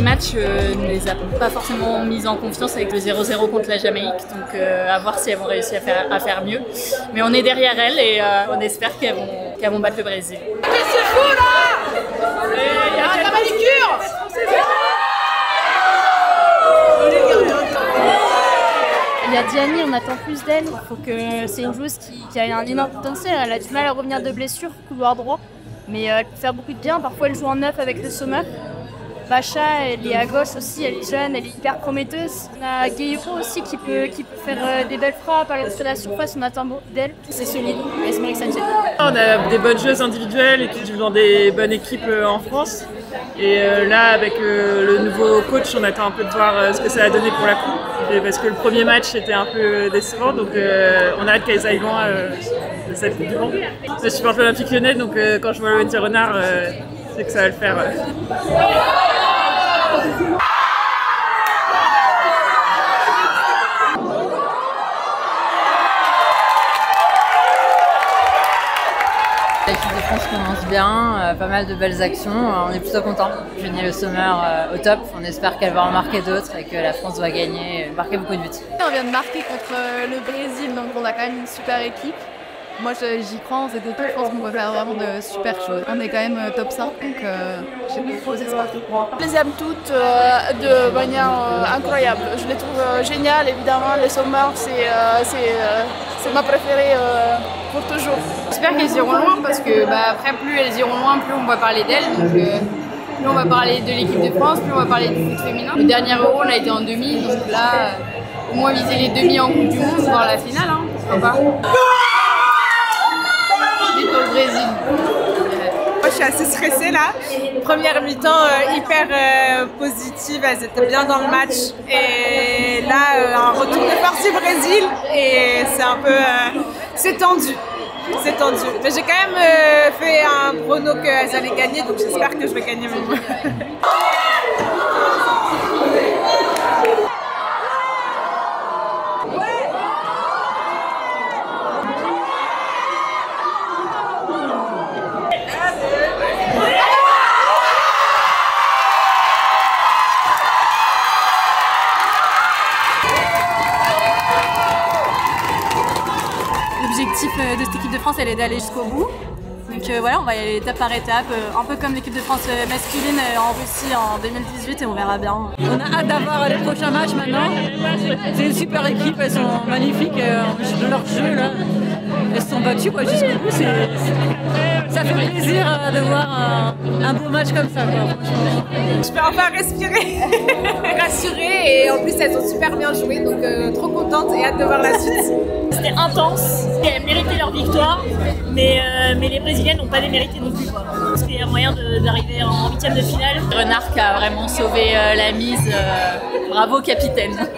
derniers matchs ne les a pas forcément mises en confiance avec le 0-0 contre la Jamaïque, donc à voir si elles vont réussir à faire mieux. Mais on est derrière elles et on espère qu'elles vont battre le Brésil. Mais c'est fou là! Il y a la manicure! Il y a Diani, on attend plus d'elle. C'est une joueuse qui a un énorme potentiel. Elle a du mal à revenir de blessure, couloir droit. Mais elle peut faire beaucoup de bien. Parfois, elle joue en neuf avec le Sommer. Bacha, elle est à gauche aussi, elle est jeune, elle est hyper prometteuse. On a Guéhiro aussi qui peut faire des belles frappes sur la surface, on attend beaucoup d'elle. C'est solide, Esmeralda Sanchez. On a des bonnes joueuses individuelles et qui jouent dans des bonnes équipes en France. Et là, avec le nouveau coach, on attend un peu de voir ce que ça va donner pour la coupe. Parce que le premier match était un peu décevant, donc on a hâte qu'elles aillent loin de cette Coupe du Monde. Je supporte l'Olympique Lyonnais, donc quand je vois le Renard, c'est que ça va le faire. L'équipe de France commence bien, pas mal de belles actions, on est plutôt content. Génial le Sommer au top, on espère qu'elle va en marquer d'autres et que la France va gagner, marquer beaucoup de buts. On vient de marquer contre le Brésil, donc on a quand même une super équipe. Moi j'y crois, on s'est dit, je pense qu'on va faire vraiment de super choses. On est quand même top 5, donc j'ai beaucoup gros espoir. Je les aime toutes de manière incroyable. Je les trouve géniales, évidemment. Les Sommer, c'est ma préférée pour toujours. J'espère qu'elles iront loin parce que après plus elles iront loin, plus on va parler d'elles. Donc plus on va parler de l'équipe de France, plus on va parler du foot féminin. Le dernier Euro on a été en demi, donc là au moins viser les demi en Coupe du Monde, voire la finale, hein, pourquoi pas. Au Brésil. Moi, je suis assez stressée là. Première mi-temps hyper positive, elles étaient bien dans le match. Et là, un retour de force du Brésil et c'est un peu... c'est tendu. C'est tendu. Mais j'ai quand même fait un prono qu'elles allaient gagner, donc j'espère que je vais gagner même. L'objectif de cette équipe de France, elle est d'aller jusqu'au bout. Donc voilà, on va y aller étape par étape, un peu comme l'équipe de France masculine en Russie en 2018 et on verra bien. On a hâte d'avoir les prochains matchs maintenant. C'est une super équipe, elles sont magnifiques de leur jeu là. Elles se sont battues jusqu'au bout. Ça fait plaisir de voir un beau match comme ça. Je peux enfin respirer, rassurée et en plus elles ont super bien joué, donc trop contente et hâte de voir la suite. C'était intense, elles méritaient leur victoire, mais les Brésiliennes n'ont pas démérité non plus. Parce qu'il y a moyen d'arriver en 8e de finale. Renard qui a vraiment sauvé la mise, bravo capitaine.